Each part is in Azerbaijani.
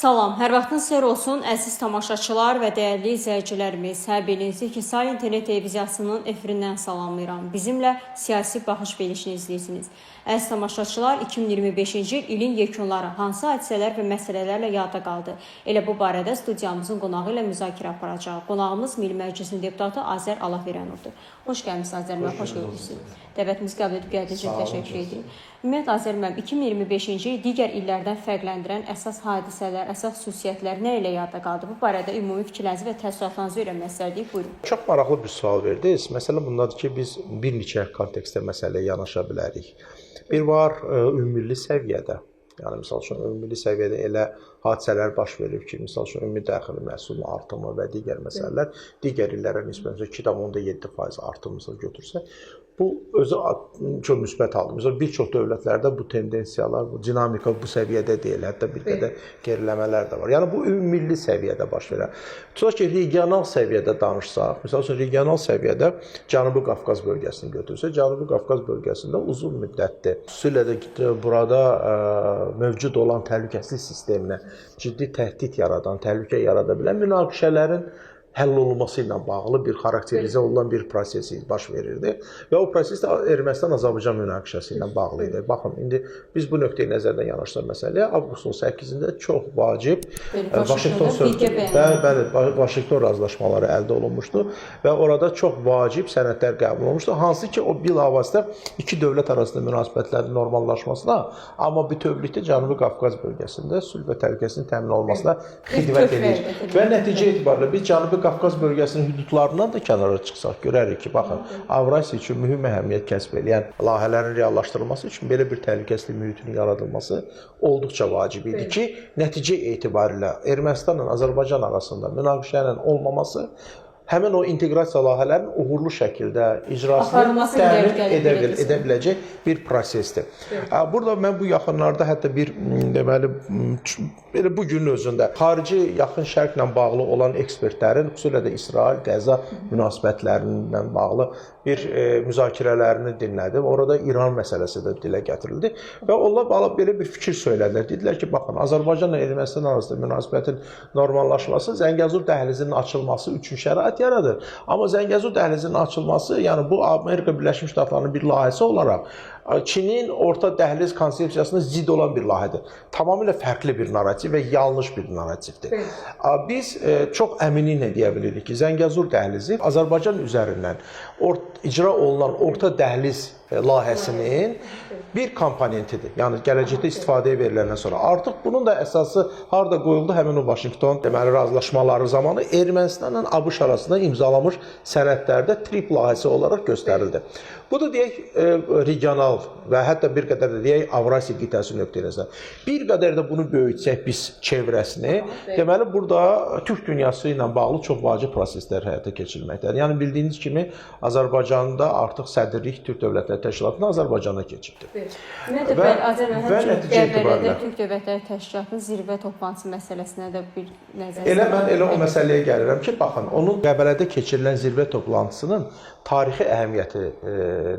Salam, hər vaxtınız xeyir olsun, əziz tamaşaçılar və dəyərli izləyicilərimiz. Hər birinizi Hisar İnternet Televiziyasının efirindən salamlayıram. Bizimlə siyasi baxış verilişini izləyirsiniz. Əziz tamaşaçılar, 2025-ci ilin yekunları hansı hadisələr və məsələlərlə yada qaldı? Elə bu barədə studiyamızın qonağı ilə müzakirə aparacaq. Qonağımız Milli Məclisin deputatı Azər Allahverənovdur. Xoş gəlmişsiniz Azər müəllim, xoş gördünüz. Dəvətimizi qəbul edib gəldiyiniz üçün təşəkkür edirik. Ümumiyyətlə Azər müəllim, 2025-ci il digər illərdən fərqləndirən əsas hadisələr, əsas xüsusiyyətlər nə ilə yada qaldı? Bu barədə ümumi fikirlərinizi və təəssüratlarınızı öyrənmək istərdik. Buyurun. Çox maraqlı bir sual verdiniz. Məsələ bundadır ki, biz bir neçə kontekstdə məsələyə yanaşa bilərik. Bir var ümumilli səviyyədə. Yəni, misal üçün, ümumilli səviyyədə elə hadisələr baş verir ki, misal üçün, ümumi daxili məhsulun artımı və digər məsələlər digər illərə nisbətən 2,7% artımımızı götürsək, bu özü çox müsbət haldır. Məsələn, bir çox dövlətlərdə bu tendensiyalar, bu dinamika bu səviyyədə deyil, hətta bir qədər geriləmələr də var. Yəni, bu ümumilli səviyyədə baş verər. Tutaq ki, regional səviyyədə danışsaq, məsəl üçün, regional səviyyədə Cənubi Qafqaz bölgəsini götürsək, Cənubi Qafqaz bölgəsində uzun müddətdir. Xüsusilə də burada mövcud olan təhlükəsizlik sisteminə ciddi təhdid yaradan, təhlükə yarada bilən münaqişələrin həll olunması ilə bağlı bir xarakterizə olunan bir prosesi baş verirdi və o proses də Ermənistan-Azərbaycan münaqişəsi ilə bağlı idi. Baxın, indi biz bu nöqteyi nəzərdən yanaşdıq məsələyə. Avqustun 8-də çox vacib Vaşinqton razılaşmaları əldə olunmuşdu və orada çox vacib sənədlər qəbul olunmuşdu. Hansı ki, o bilavasitə iki dövlət arasında münasibətlərin normallaşmasına, amma bütövlükdə Cənubi Qafqaz bölgəsində sülh və təhlükəsizliyin təmin olunmasına xidmət edir. Və nəticə etibarilə biz Cənubi Qafqaz bölgəsinin hüdudlarından da kənara çıxsaq, görərik ki, baxın, Avrasiya üçün mühüm əhəmiyyət kəsb edən layihələrin reallaşdırılması üçün belə bir təhlükəsizlik mühitinin yaradılması olduqca vacib idi ki, nəticə etibarilə Ermənistanla Azərbaycan arasında münaqişənin olmaması həmin o inteqrasiya layihələrinin uğurlu şəkildə icrasını təmin edə biləcək bir prosesdir. Burada mən bu yaxınlarda hətta bir, deməli, belə bu günün özündə xarici yaxın şərqlə bağlı olan ekspertlərin, xüsusilə də İsrail, Qəzza münasibətlərindən bağlı bir müzakirələrini dinlədim. Orada İran məsələsi də dilə gətirildi və onlar belə bir fikir söylədilər. Dedilər ki, baxın, Azərbaycanla Ermənistan arasında münasibətin normallaşması Zəngəzur dəhlizinin açılması üçün şərait yaradır. Amma Zəngəzur dəhlizinin açılması, yəni bu Amerika Birləşmiş Ştatlarının bir layihəsi olaraq Çinin orta dəhliz konsepsiyasına zidd olan bir layihədir. Tamamilə fərqli bir narrativ və yanlış bir narrativdir. Biz çox əminliklə deyə bilirik ki, Zəngəzur dəhlizi Azərbaycan üzərindən icra olunan orta dəhliz layihəsinin bir komponentidir. Yəni, gələcəkdə istifadəyə veriləndən sonra. Artıq bunun da əsası harada qoyuldu? Həmin o Vaşinqton deməli razılaşmaları zamanı Ermənistanla ABŞ arasında imzalamış sənədlərdə TRIP layihəsi olaraq göstərildi. Bu da deyək, regional və hətta bir qədər də deyək, Avrasiya qitəsi nöqtəsinə. Bir qədər də bunu böyütsək biz çevrəsini, deməli, burada Türk dünyası ilə bağlı çox vacib proseslər həyata keçirilməkdədir. Yəni, bildiyiniz kimi, Azərbaycanda artıq sədrlik Türk Dövlətləri Təşkilatına Azərbaycana keçibdir. Ümumiyyətlə, Qəbələdə Türk Dövlətləri Təşkilatının zirvə toplantısı məsələsinə də bir nəzər salmaq. Mən elə o məsələyə gəlirəm ki, baxın, onun Qəbələdə keçirilən zirvə toplantısının tarixi əhəmiyyəti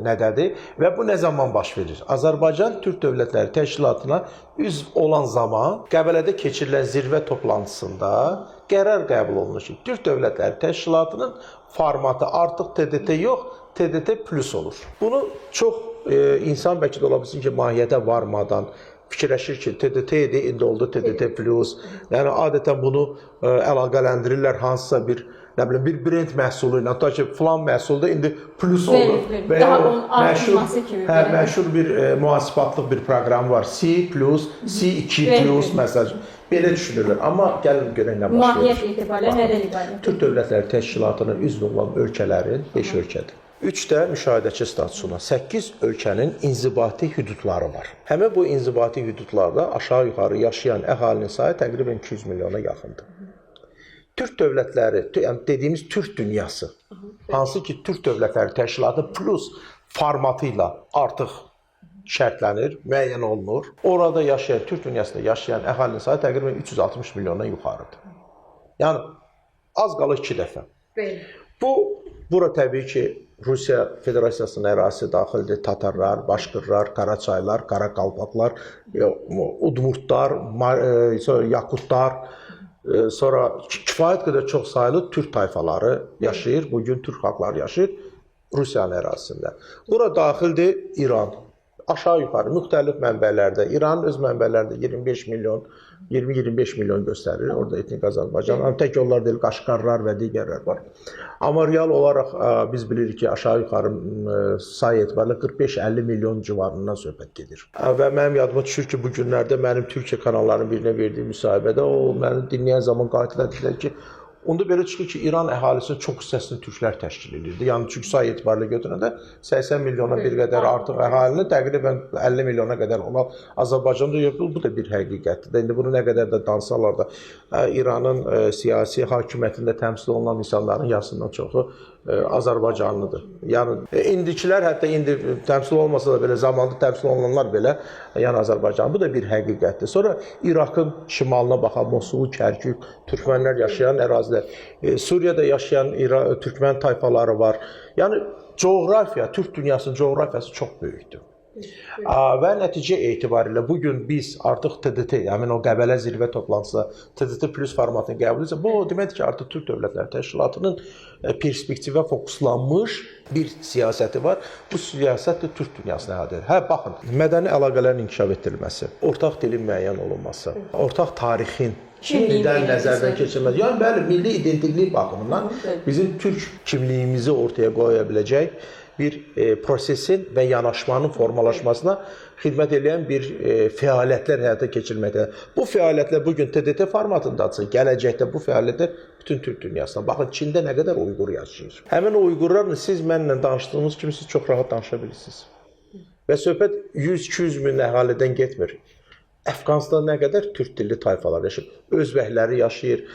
nədədir və bu nə zaman baş verir? Azərbaycan Türk Dövlətləri Təşkilatına üzv olan zaman Qəbələdə keçirilən zirvə toplantısında qərar qəbul olunur ki, Türk Dövlətləri Təşkilatının formatı artıq TDT yox, TDT plus olur. Bunu çox insan bəlkə də ola bilsin ki, mahiyyətə varmadan fikirləşir ki, TDT idi, indi oldu TDT plus. Yəni, adətən bunu əlaqələndirirlər hansısa bir bir brend məhsulu ilə, hatta ki, filan məhsulda indi plus olur və ya məşhur bir mühasibatlıq bir proqram var. C plus, C2 plus məsəl. Belə düşünürlər. Amma gəlin görək nə baş verir. Mahiyyət etibarilə nədən ibarət? Türk Dövlətləri Təşkilatının üzv olan ölkələrin 5 ölkədir. 3 də müşahidəçi statusuna, 8 ölkənin inzibati hüdudları var. Həmin bu inzibati hüdudlarda aşağı-yuxarı yaşayan əhalinin sayı təqribən 200 milyona yaxındır. Türk dövlətləri, yəni dediyimiz Türk dünyası, hansı ki, Türk Dövlətləri Təşkilatı plus formatı ilə artıq şərtlənir, müəyyən olunur. Orada yaşayan, Türk dünyasında yaşayan əhalinin sayı təqribən 360 milyondan yuxarıdır. Yəni, az qalır 2 dəfə. Bura təbii ki, Rusiya Federasiyasının ərazisi daxildir. Tatarlar, Başqırlar, Qaraçaylar, Qaraqalpaqlar, Udmurtlar, Yakutlar, sonra kifayət qədər çox saylı türk tayfaları yaşayır. Bugün türk xalqları yaşayır Rusiyanın ərazisində. Bura daxildir İran. Aşağı yuxarı müxtəlif mənbələrdə, İranın öz mənbələrində 25 milyon, 20-25 milyon göstərir. Orada etnik Azərbaycan. Tək onlar deyil, Qaşqarlar və digərlər var. Amma real olaraq biz bilirik ki, aşağı yuxarı sayı etibarilə 45-50 milyon civarından söhbət gedir. Və mənim yadıma düşür ki, bu günlərdə mənim Türkiyə kanallarının birinə verdiyim müsahibədə o məni dinləyən zaman qatillər dedilər ki, onda belə çıxır ki, İran əhalisinin çox hissəsini türklər təşkil edirdi. Yəni çünki sayı etibarilə götürəndə 80 milyona bir qədər artıq əhalini təqribən 50 milyona qədər olan Azərbaycanda yox, bu da bir həqiqətdir. İndi bunu nə qədər də dansalar da İranın siyasi hakimiyyətində təmsil olunan insanların yarısından çoxu Azərbaycanlıdır. Yəni indikilər hətta indi təmsil olmasa da belə zamanda təmsil olunanlar belə yəni Azərbaycan. Bu da bir həqiqətdir. Sonra İraqın şimalına baxan Mosul, Kərkük, türkmənlər yaşayan ərazilər, Suriyada yaşayan türkmən tayfaları var. Yəni coğrafiya, Türk dünyasının coğrafiyası çox böyükdür. Və nəticə etibarilə bugün biz artıq TDT, yəni o Qəbələ zirvə toplantısı, TDT plus formatını qəbul edirsə, bu deməkdir ki, artıq Türk Dövlətləri Təşkilatının perspektivə fokuslanmış bir siyasəti var. Bu siyasət də Türk dünyasına əhatə edir. Hə, baxın, mədəni əlaqələrin inkişaf etdirilməsi, ortaq dilin müəyyən olunması, ortaq tarixin kimlikdən nəzərdən keçirilməsi. Yəni bəli, milli identiklik baxımından bizim türk kimliyimizi ortaya qoya biləcək bir prosesin və yanaşmanın formalaşmasına xidmət edən bir fəaliyyətlər həyata keçirməkdə. Bu fəaliyyətlər bugün TDT formatındadırsa, gələcəkdə bu fəaliyyətlər bütün Türk dünyasına. Baxın, Çində nə qədər Uyğur yaşayır. Həmin o Uyğurlarla siz mənlə danışdığınız kimi siz çox rahat danışa bilirsiniz. Və söhbət 100-200 min əhalidən getmir. Əfqanistanda nə qədər türk dilli tayfalar yaşayır. Özbəkləri yaşayır,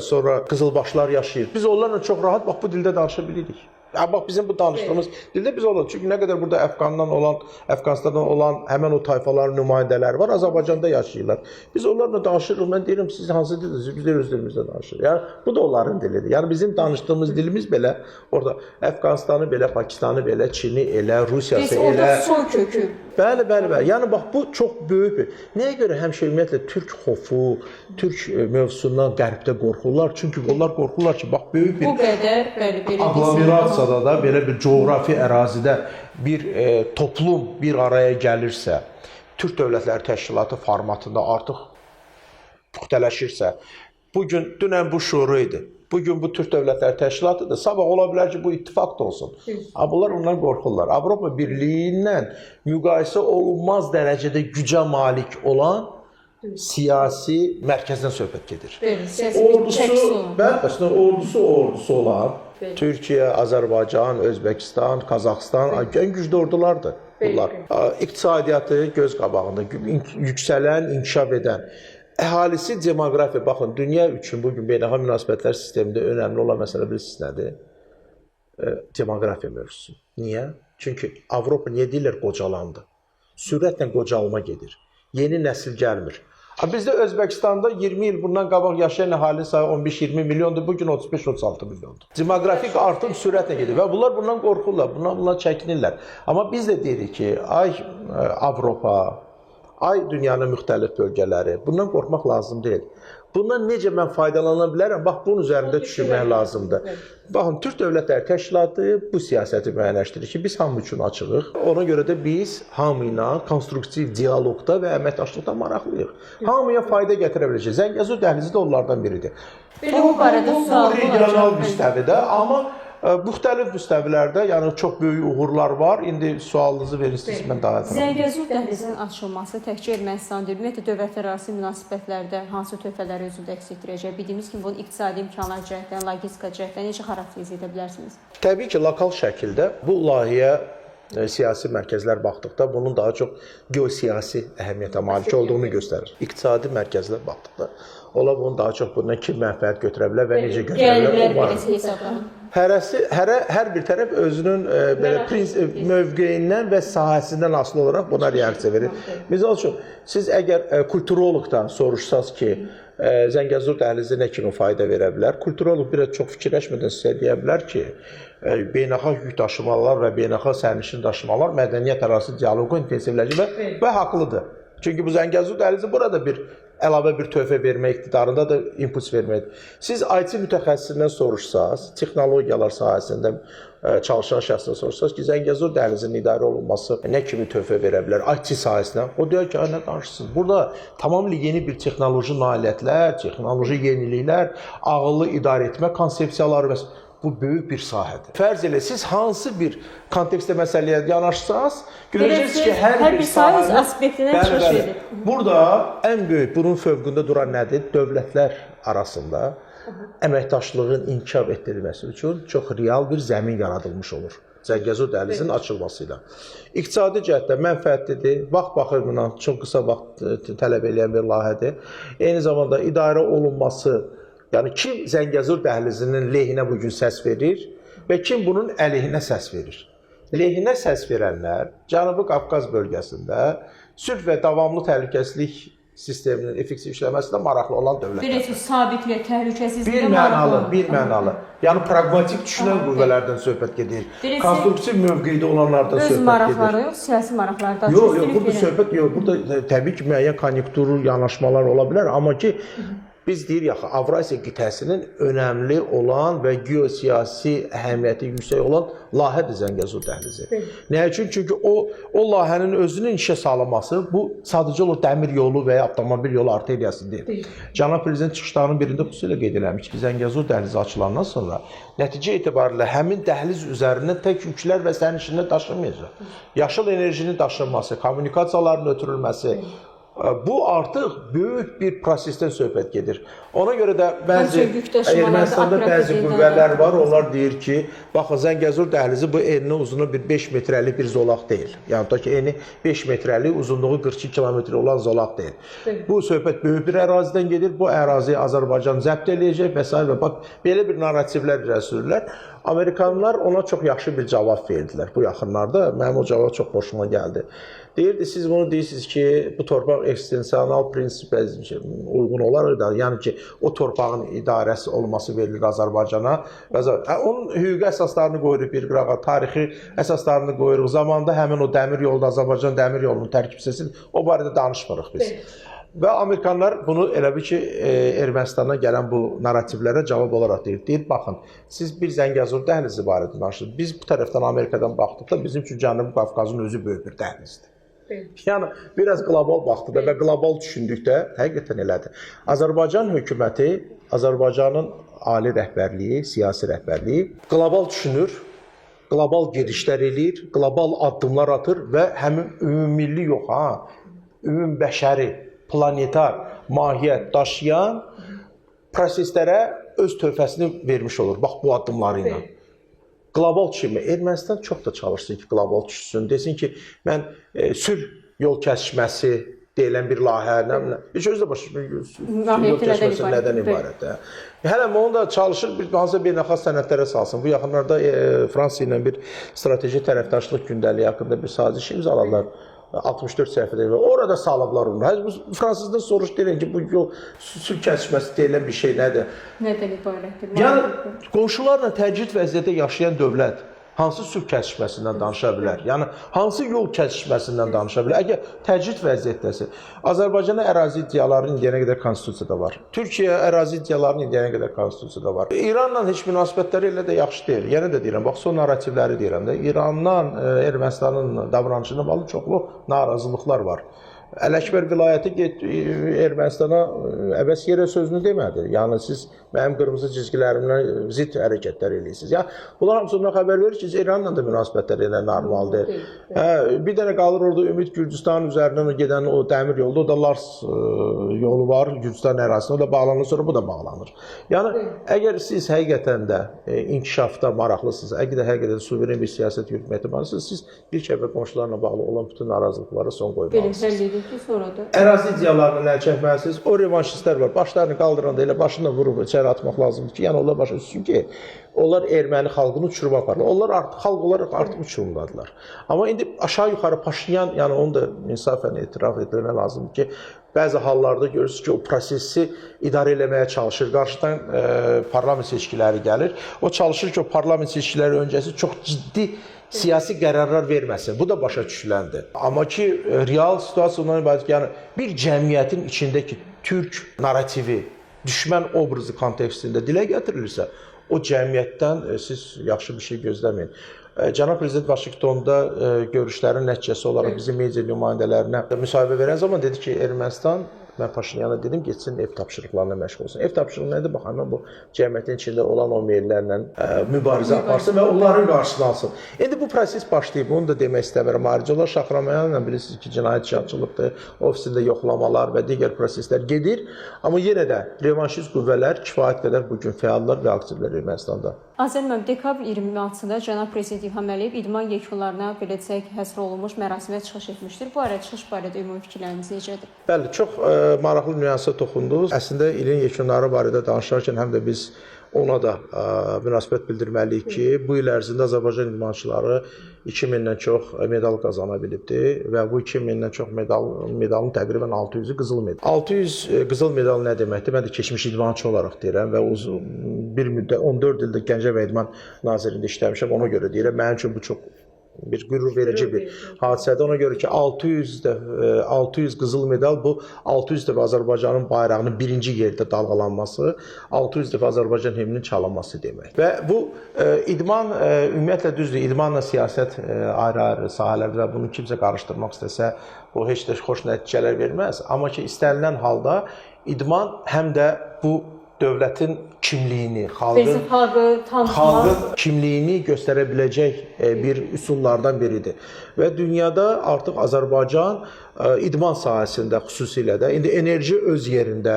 sonra qızılbaşlar yaşayır. Biz onlarla çox rahat bax bu dildə danışa bilirik. Bax bizim bu danışdığımız dildə biz olur. Çünki nə qədər burada Əfqanistandan olan həmin o tayfaların nümayəndələri var, Azərbaycanda yaşayırlar. Biz onlarla danışırıq. Mən deyirəm siz hansı dildə? Biz də öz dilimizdə danışırıq. Yəni bu da onların dilidir. Yəni bizim danışdığımız dilimiz belə orada Əfqanistanı belə, Pakistanı belə, Çini elə, Rusiyası elə. Biz orada son kökü. Bəli. Yəni bax bu çox böyük bir. Nəyə görə həmişə ümumiyyətlə türk xofu, türk mövzusundan qərbdə qorxurlar? Çünki onlar qorxurlar ki, bax böyük bir bu qədər belə aglomerasiyada da belə bir coğrafi ərazidə bir toplum bir araya gəlirsə, Türk Dövlətləri Təşkilatı formatında artıq puxtələşirsə, bugün dünən bu şuru idi. Bugün bu Türk Dövlətləri Təşkilatıdır. Sabah ola bilər ki, bu ittifaq da olsun. Bunlar ondan qorxurlar. Avropa Birliyindən müqayisə olunmaz dərəcədə gücə malik olan siyasi mərkəzdən söhbət gedir. Ordusu olan Türkiyə, Azərbaycan, Özbəkistan, Qazaxıstan ən güclü ordulardır bunlar. İqtisadiyyatı göz qabağında yüksələn, inkişaf edən. Əhalisi demoqrafiya, baxın, dünya üçün bugün beynəlxalq münasibətlər sistemində önəmli olan məsələ bilirsiniz nədir? Demoqrafiya mövzusu. Niyə? Çünki Avropa niyə deyirlər qocalandı? Sürətlə qocalma gedir. Yeni nəsil gəlmir. Bizdə Özbəkistanda 20 il bundan qabaq yaşayan əhalinin sayı 15-20 milyondur, bugün 35-36 milyondur. Demoqrafik artım sürətlə gedir və bunlar bundan qorxurlar, bundan çəkinirlər. Amma biz də deyirik ki, ay Avropa, ay dünyanın müxtəlif bölgələri, bundan qorxmaq lazım deyil. Bundan necə mən faydalana bilərəm? Bax, bunun üzərində düşünmək lazımdır. Baxın, Türk Dövlətləri Təşkilatı bu siyasəti müəyyənləşdirir ki, biz hamı üçün açığıq. Ona görə də biz hamı ilə konstruktiv dialoqda və əməkdaşlıqda maraqlıyıq. Hamıya fayda gətirə biləcək. Zəngəzur dəhlizi də onlardan biridir. Belə o barədə sual regional müstəvidə, amma müxtəlif müstəvilərdə, yəni çox böyük uğurlar var. İndi sualınızı verirsiniz, mən daha ətraflı. Zəngəzur dəhlizinin açılması təkcə Ermənistan deyil, ümumiyyətlə dövlətlərarası münasibətlərdə hansı töhfələri özündə əks etdirəcək? Bildiyimiz kimi, bunun iqtisadi imkanlar cəhətdən, logistika cəhətdən necə xarakterizə edə bilərsiniz? Təbii ki, lokal şəkildə bu layihəyə siyasi mərkəzlər baxdıqda bunun daha çox geosiyasi əhəmiyyətə malik olduğunu göstərir. İqtisadi mərkəzlər baxdıqda ola bunun daha çox bundan kim mənfəət götürə bilər və necə götürə bilər? Hər bir tərəf özünün mövqeyindən və sahəsindən asılı olaraq buna reaksiya verir. Misal üçün, siz əgər kulturoloqdan soruşsanız ki, Zəngəzur dəhlizi nə kimi fayda verə bilər? Kulturolog biraz çox fikirləşmədən sizə deyə bilər ki, beynəlxalq yük daşımalar və beynəlxalq sərnişin daşımalar mədəniyyət arası dialoqu intensivləşir və haqlıdır. Çünki bu Zəngəzur dəhlizi burada əlavə bir töhfə vermək iqtidarında da impuls verməkdir. Siz IT mütəxəssisindən soruşsanız, texnologiyalar sahəsində çalışan şəxsdən soruşsanız ki, Zəngəzur dəhlizinin idarə olunması nə kimi töhfə verə bilər IT sahəsinə? O deyər ki, nə danışırsınız? Burada tamamilə yeni bir texnoloji nailiyyətlər, texnoloji yeniliklər, ağıllı idarə etmə konsepsiyaları və bu böyük bir sahədir. Fərz elə siz hansı bir kontekstdə məsələyə yanaşsanız, görəcəksiniz ki, hər bir sahənin aspektindən çıxış edir. Burada ən böyük bunun fövqündə duran nədir? Dövlətlər arasında əməkdaşlığın inkişaf etdirilməsi üçün çox real bir zəmin yaradılmış olur. Zəngəzur dəhlizinin açılmasıyla. İqtisadi cəhətdən mənfəətlidir, vaxt baxımından çox qısa vaxt tələb edən bir layihədir. Eyni zamanda idarə olunması, yəni kim Zəngəzur dəhlizinin lehinə bugün səs verir və kim bunun əleyhinə səs verir? Lehinə səs verənlər Cənubi Qafqaz bölgəsində sülh və davamlı təhlükəsizlik sisteminin effektiv işləməsində maraqlı olan dövlətlər. Birisi sabit və təhlükəsizliklə maraqlı. Bir mənalı. Yəni praqmatik düşünən qüvvələrdən söhbət gedir. Konstruktiv mövqedə olanlardan söhbət gedir. Öz maraqları yox, siyasi maraqlardan. Yox, burada təbii ki, müəyyən konjunktur yanaşmalar ola bilər, amma ki biz deyirik axı, Avrasiya qitəsinin önəmli olan və geosiyasi əhəmiyyəti yüksək olan layihədir Zəngəzur dəhlizi. Nə üçün? Çünki o layihənin özünün işə salınması bu sadəcə olur dəmir yolu və ya avtomobil yolu arteriyası deyil. Cənab Prezident çıxışlarının birində xüsusilə qeyd eləmiş ki, Zəngəzur dəhlizi açılandan sonra nəticə etibarilə həmin dəhliz üzərindən tək yüklər və sərnişinlər daşınmayacaq. Yaşıl enerjinin daşınması, kommunikasiyaların ötürülməsi, bu artıq böyük bir prosesdən söhbət gedir. Ona görə də Ermənistanda bəzi qüvvələr var, onlar deyir ki, baxın, Zəngəzur dəhlizi bu eninin uzunluğu bir 5 metrəlik bir zolaq deyil. Yəni da ki, eni 5 metrəlik, uzunluğu 42 kilometr olan zolaq deyil. Bu söhbət böyük bir ərazidən gedir, bu əraziyi Azərbaycan zəbt eləyəcək və s. Bax, belə bir narrativlər irəli sürürlər. Amerikanlar ona çox yaxşı bir cavab verdilər bu yaxınlarda. Mənim o cavab çox xoşuma gəldi. Deyirdi, siz bunu deyirsiniz ki, bu torpaq ekstensional prinsipə uyğun olaraq da, yəni ki, o torpağın idarəsi olması verilir Azərbaycana. Onun hüquqi əsaslarını qoyuruq bir qırağa, tarixi əsaslarını qoyuruq. Zamanında həmin o dəmir yolda, Azərbaycan dəmir yolunun tərkib hissəsini o barədə danışmırıq biz. Və Amerikanlar bunu elə bir ki, Ermənistana gələn bu narrativlərə cavab olaraq deyir, baxın, siz bir Zəngəzur dəhlizi barədə danışırsınız. Biz bu tərəfdən Amerikadan baxdıqda bizim üçün Cənubi Qafqazın özü böyük bir dəhlizdir. Yəni, biraz qlobal baxdıqda və qlobal düşündükdə həqiqətən elədir. Azərbaycan hökuməti, Azərbaycanın ali rəhbərliyi, siyasi rəhbərliyi qlobal düşünür, qlobal gedişlər eləyir, qlobal addımlar atır və həmin ümummilli yox, ümumbəşəri, planetar mahiyyət daşıyan proseslərə öz töhfəsini vermiş olur. Bax, bu addımları ilə. Qlobal kimi, Ermənistan çox da çalışsın ki, qlobal düşsün. Desin ki, mən sülh yol kəsişməsi deyilən bir layihə, heç özü də başa yol kəsişməsi nədən ibarətdir. Hələ onu da çalışır, hansısa beynəlxalq sənədlərə salsın. Bu yaxınlarda Fransa ilə bir strateji tərəfdaşlıq gündəliyi haqqında bir saziş imzaladılar. 64 səhifədə və orada salıblar onu. Fransızdan soruş deyilən ki, bu yol sülh kəsişməsi deyilən bir şey nədir? Nədən ibarətdir? Yəni, qonşularla təcrid vəziyyətdə yaşayan dövlət hansı sülh kəsişməsindən danışa bilər? Yəni, hansı yol kəsişməsindən danışa bilər? Əgər təcrid vəziyyətdəsi, Azərbaycana ərazi iddiaları indiyənə qədər konstitusiyada var. Türkiyə ərazi iddialarının indiyənə qədər konstitusiyada var. İranla heç münasibətləri elə də yaxşı deyil. Yenə də deyirəm, bax, son narrativləri deyirəm də. İrandan Ermənistanın davranışına bağlı çoxlu narazılıqlar var. Ələkbər vilayəti Ermənistana əbəs yerə sözünü demədi. Yəni, siz mənim qırmızı cizgilərimlə zid hərəkətlər eləyirsiniz. Yəni, bunlar hamısından xəbər verir ki, İranla da münasibətlər elə normaldır. Bir dənə qalır orada Ümid Gürcüstanın üzərindən gedən o dəmir yolda, o da Lars yolu var, Gürcüstan ərazisində, o da bağlanır, sonra bu da bağlanır. Yəni, əgər siz həqiqətən də inkişafda maraqlısınız, əgər də həqiqətən suveren bir siyasət yürütmək etməlisiniz, siz bir kəbə qonşularla bağlı olan bütün narazılıqlara son qoymalısınız. ki, sonra da ərazi iddialarından əl çəkməlisiniz. O revanşistlər var. Başlarını qaldıranda elə başından vurub içəri atmaq lazımdır ki, yəni onlar başa düşsün ki, onlar erməni xalqını uçuruma aparırlar. Onlar artıq xalq olaraq artıq uçurumdadılar. Amma indi aşağı-yuxarı Paşinyan, yəni onu da insafən etiraf etmək lazımdır ki, bəzi hallarda görürsünüz ki, o prosesi idarə eləməyə çalışır. Qarşıdan parlament seçkiləri gəlir. O çalışır ki, o parlament seçkiləri öncəsi çox ciddi siyasi qərarlar verməsin. Bu da başa düşüləndir. Amma ki, real situasiya ondan ibarət ki, yəni bir cəmiyyətin içindəki türk narrativi, düşmən obrazı kontekstində dilə gətirilirsə, o cəmiyyətdən siz yaxşı bir şey gözləməyin. Cənab Prezident Vaşinqtonda görüşlərin nəticəsi olaraq bizim media nümayəndələrinə müsahibə verən zaman dedi ki, Ermənistan, mən Paşinyana dedim, getsin ev tapşırıqlarına məşğul olsun. Ev tapşırığı nədir? Bax, həmin bu cəmiyyətin içində olan o meyillərlə mübarizə aparsın və onların qarşısını alsın. İndi bu proses başlayıb, onu da demək istəmirəm. Ayrıca olaraq Şaxramayanla bilirsiniz ki, cinayət işi açılıbdır, ofisində yoxlamalar və digər proseslər gedir. Amma yenə də revanşist qüvvələr kifayət qədər bugün fəallar və aktivlər Ermənistanda. Azər müəllim, dekabr 26-da cənab Prezident İlham Əliyev idman yekunlarına belə desək həsr olunmuş mərasimə çıxış etmişdir. Bu arada çıxış barədə ümumi fikirləriniz necədir? Bəli, çox maraqlı nüansa toxundunuz. Əslində ilin yekunları barədə danışarkən həm də biz ona da münasibət bildirməliyik ki, bu il ərzində Azərbaycan idmançıları 2000-dən çox medal qazana bilibdir və bu 2000-dən çox medalın təqribən 600-ü qızıl medal. 600 qızıl medal nə deməkdir? Mən də keçmiş idmançı olaraq deyirəm və bir müddət 14 ildə Gəncə və İdman Nazirliyində işləmişəm, ona görə deyirəm. Mənim üçün bu çox bir qürur verici bir hadisədir. Ona görə ki 600 qızıl medal bu 600 dəfə Azərbaycanın bayrağının birinci yerdə dalğalanması, 600 dəfə Azərbaycan himninin çalınması demək. Və bu idman ümumiyyətlə düzdür, idmanla siyasət ayrı-ayrı sahələrdir və bunu kimsə qarışdırmaq istəsə bu heç də xoş nəticələr verməz. Amma ki istənilən halda idman həm də bu dövlətin kimliyini, xalqın kimliyini göstərə biləcək bir üsullardan biridir. Və dünyada artıq Azərbaycan idman sahəsində xüsusilə də, indi enerji öz yerində,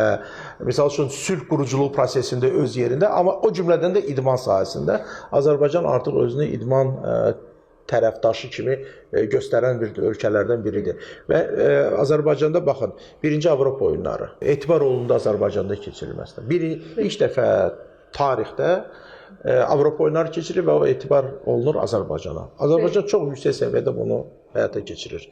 misal üçün sülh quruculuq prosesində öz yerində, amma o cümlədən də idman sahəsində Azərbaycan artıq özünü idman tərəfdaşı kimi göstərən bir ölkələrdən biridir. Və Azərbaycanda baxın, 1-ci Avropa oyunları etibar olundu Azərbaycanda keçirilməsində. İlk dəfə tarixdə Avropa oyunları keçirir və o etibar olunur Azərbaycana. Azərbaycan çox yüksək səviyyədə bunu həyata keçirir.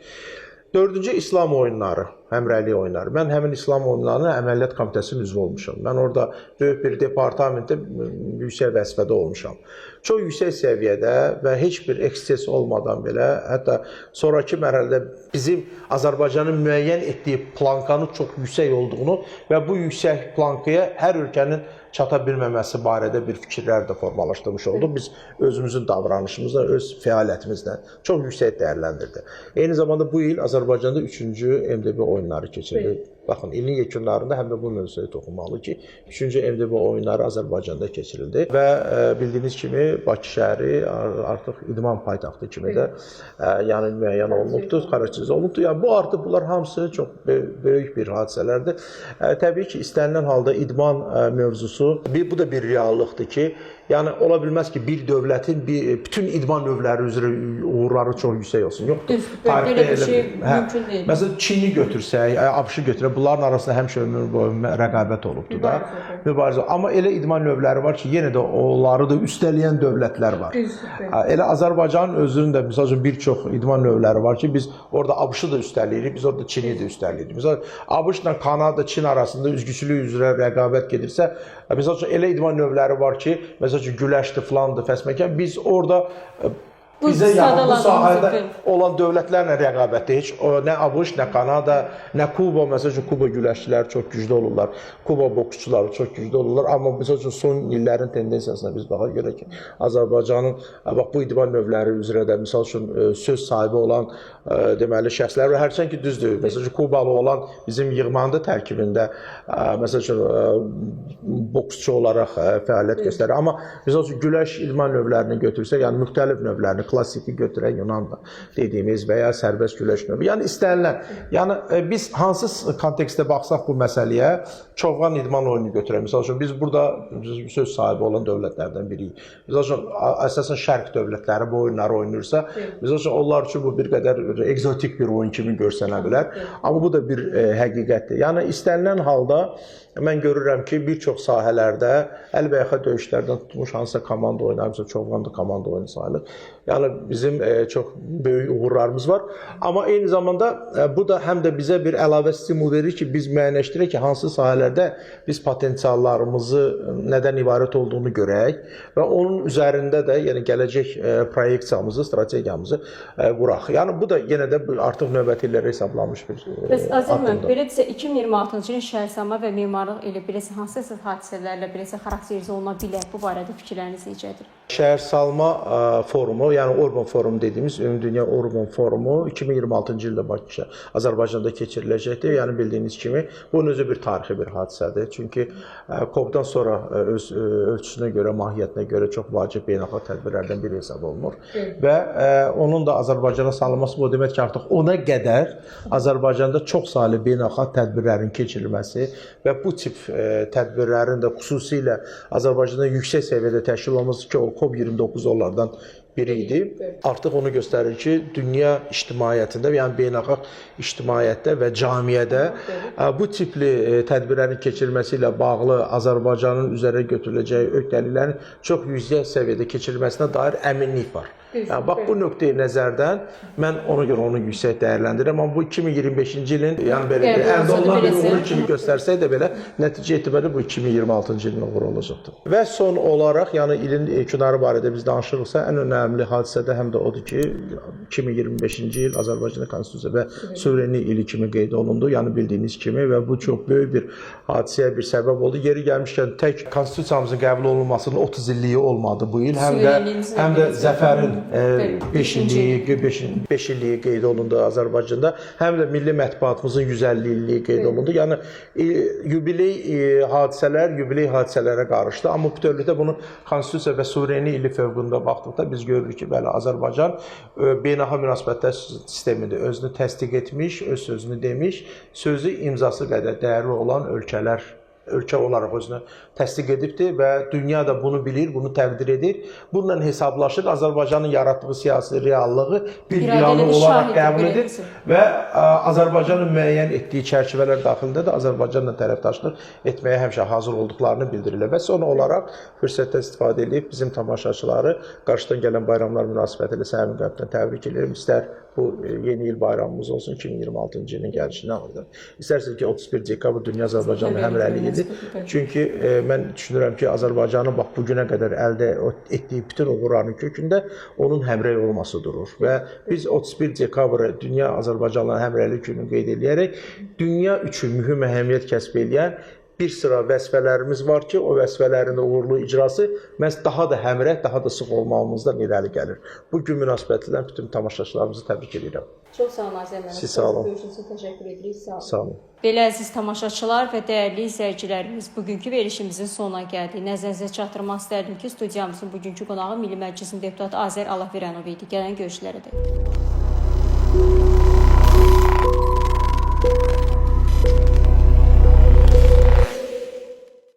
4-cü İslam oyunları, həmrəylik oyunları. Mən həmin İslam oyunlarının əməliyyat komitəsinin üzvü olmuşam. Mən orada böyük bir departamentdə yüksək vəzifədə olmuşam. Çox yüksək səviyyədə və heç bir ekses olmadan belə, hətta sonraki mərhələdə bizim Azərbaycanın müəyyən etdiyi plankanın çox yüksək olduğunu və bu yüksək plankaya hər ölkənin çata bilməməsi barədə bir fikirlər də formalaşdırmış olduq. Biz özümüzün davranışımızla, öz fəaliyyətimizlə çox yüksək dəyərləndirdi. Eyni zamanda bu il Azərbaycanda 3-cü MDB oyunları keçirildi. Baxın, ilin yekunlarında həm də bu mövzuya toxunmalı ki, 3-cü MDB oyunları Azərbaycanda keçirildi və bildiyiniz kimi Bakı şəhəri artıq idman paytaxtı kimi də yəni müəyyən olunubdur, xarakterizə olunubdur. Yəni bu artıq bunlar hamısı çox böyük bir hadisələrdir. Təbii ki, istənilən halda idman mövzusu, bu da bir reallıqdır ki, yəni ola bilməz ki, bir dövlətin bütün idman növləri üzrə uğurları çox yüksək olsun. Yoxdur. Belə bir şey mümkün deyil. Məsələn, Çini götürsək, ABŞ götürək, bunların arasında həmişə ömür boyu rəqabət olubdur da. Mübarizə. Amma elə idman növləri var ki, yenə də onları da üstələyən dövlətlər var. Elə Azərbaycanın özünün də, misal üçün, bir çox idman növləri var ki, biz orada ABŞ-ı da üstələyirik, biz orada Çini də üstələyirik. Misal, ABŞ ilə Kanada, Çin arasında üzgüçülük üzrə rəqabət gedirsə, misal üçün, elə idman növləri var ki, məsəl üçün, güləşdir, filandır, fəsməkən, biz orada bizə yaxın bu sahədə olan dövlətlərlə rəqabətdə heç nə ABŞ, nə Kanada, nə Kuba, məsəl üçün, Kuba güləşçiləri çox güclü olurlar, Kuba boksçuları çox güclü olurlar, amma məsəl üçün, son illərin tendensiyasına biz baxa görə ki, Azərbaycanın bu idman növləri üzrə də, misal üçün, söz sahibi olan deməli şəxslər və hərçən ki, düzdür, məsəl üçün, Kubalı olan bizim yığmanda tərkibində, məsəl üçün, boksçu olaraq fəaliyyət göstərir, amma misal üçün, güləş idman növlərini götürsək, yəni müxtəlif növlərini, yəni klassiki götürək Yunan'da dediyimiz və ya sərbəst güləş növü. Yəni istənilən, yəni biz hansı kontekstdə baxsaq bu məsələyə çovğan idman oyunu götürək. Məsəl üçün biz burada söz sahibi olan dövlətlərdən biriyik. Məsəl üçün əsasən şərq dövlətləri bu oyunları oynayırsa, məsəl üçün onlar üçün bu bir qədər egzotik bir oyun kimi görsənə bilər. Amma bu da bir həqiqətdir. Yəni istənilən halda mən görürəm ki, bir çox sahələrdə əlbəyaxa döyüşlərdən tutmuş hansısa komanda oyunu, həmçinin çovğan da komanda oyunu sayılır. Yəni bizim çox böyük uğurlarımız var. Amma eyni zamanda bu da həm də bizə bir əlavə stimul verir ki, biz müəyyənləşdirək ki, hansı sahələrdə biz potensiallarımızı nədən ibarət olduğunu görək və onun üzərində də yəni gələcək proyeksiyamızı, strategiyamızı quraq. Yəni bu da yenə də artıq növbəti illərə hesablanmış bir addımdır. Belədirsə 2026-cı ilin şəhərsalma və memarlıq ili beləsə hansı hadisələrlə beləsə xarakterizə oluna bilər? Bu barədə fikirləriniz necədir? Şəhərsalma forumu, yəni Urban Forum dediyimiz Ümumdünya Urban Forumu 2026-cı ildə Bakı, Azərbaycanda keçiriləcəkdir. Yəni bildiyiniz kimi bunun özü bir tarixi bir hadisədir. Çünki COP-dan sonra öz ölçüsünə görə, mahiyyətinə görə çox vacib beynəlxalq tədbirlərdən biri hesab olunur. Və onun da Azərbaycana salınması bu demək ki, artıq ona qədər Azərbaycanda çox saylı beynəlxalq tədbirlərin keçirilməsi və bu tip tədbirlərin də xüsusilə Azərbaycanda yüksək səviyyədə təşkil olunması ki, o COP29 onlardan biri idi. Artıq onu göstərir ki, dünya ictimaiyyətində, yəni beynəlxalq ictimaiyyətdə və cəmiyyətdə bu tipli tədbirlərin keçirilməsi ilə bağlı Azərbaycanın üzərə götürüləcəyi öhdəliklərin çox yüksək səviyyədə keçirilməsinə dair əminlik var. Yəni, bax, bu nöqteyi nəzərdən mən ona görə onu yüksək dəyərləndirirəm. Amma bu 2025-ci ilin yəni belə əldə olunan bir uğur kimi göstərsək də belə nəticə etibarilə bu 2026-cı ilin uğuru olacaqdır. Və son olaraq, yəni ilin künarı barədə biz danışırıqsa, ən önəmli hadisə də həm də odur ki, 2025-ci il Azərbaycan Konstitusiya və suverenlik ili kimi qeyd olundu. Yəni bildiyiniz kimi və bu çox böyük bir hadisəyə bir səbəb oldu. Yeri gəlmişkən tək konstitusiyamızın qəbul olunmasının 30 illiyi olmadı bu il. Həm də zəfərin 5 illiyi qeyd olundu Azərbaycanda. Həm də milli mətbuatımızın 150 illiyi qeyd olundu. Yəni yubiley hadisələrə qarışdı. Amma bütövlükdə bunu konstitusiya və suverenlik ili fövqündə baxdıqda biz görürük ki, bəli, Azərbaycan beynəlxalq münasibətlər sistemində özünü təsdiq etmiş, öz sözünü demiş, sözü imzası qədər dəyərli olan ölkə olaraq özünü təsdiq edibdir və dünya da bunu bilir, bunu təqdir edir. Bununla hesablaşır, Azərbaycanın yaratdığı siyasi reallığı bir reallıq olaraq qəbul edir və Azərbaycanın müəyyən etdiyi çərçivələr daxilində də Azərbaycanla tərəfdaşlıq etməyə həmişə hazır olduqlarını bildirirlər. Və son olaraq fürsətdən istifadə edib bizim tamaşaçıları qarşıdan gələn bayramlar münasibətilə səmimi qəlbdən təbrik edirəm. İstər bu yeni il bayramımız olsun 2026-cı ilin gəlişinə alır. İstərsiniz ki 31 dekabr Dünya Azərbaycanlı həmrəyliyidir. Çünki mən düşünürəm ki, Azərbaycanın bax bu günə qədər əldə etdiyi bütün uğurların kökündə onun həmrəy olması durur. Və biz 31 dekabr Dünya Azərbaycanlı həmrəylik gününü qeyd edərək dünya üçün mühüm əhəmiyyət kəsb edən bir sıra vəzifələrimiz var ki, o vəzifələrin uğurlu icrası məhz daha da həmrəy, daha da sıx olmağımızdan irəli gəlir. Bu gün münasibətindən bütün tamaşaçılarımızı təbrik edirəm. Çox sağ olun Azər müəllim. Siz sağ olun. Görüşünüz üçün təşəkkür edirik. Sağ olun. Belə əziz tamaşaçılar və dəyərli izləyicilərimiz, bugünkü verilişimizin sonuna gəldik. Nəzərinizə çatdırmaq istərdim ki, studiyamızın bugünkü qonağı Milli Məclisin deputatı Azər Allahverənov idi. Gələn görüşlərə dək.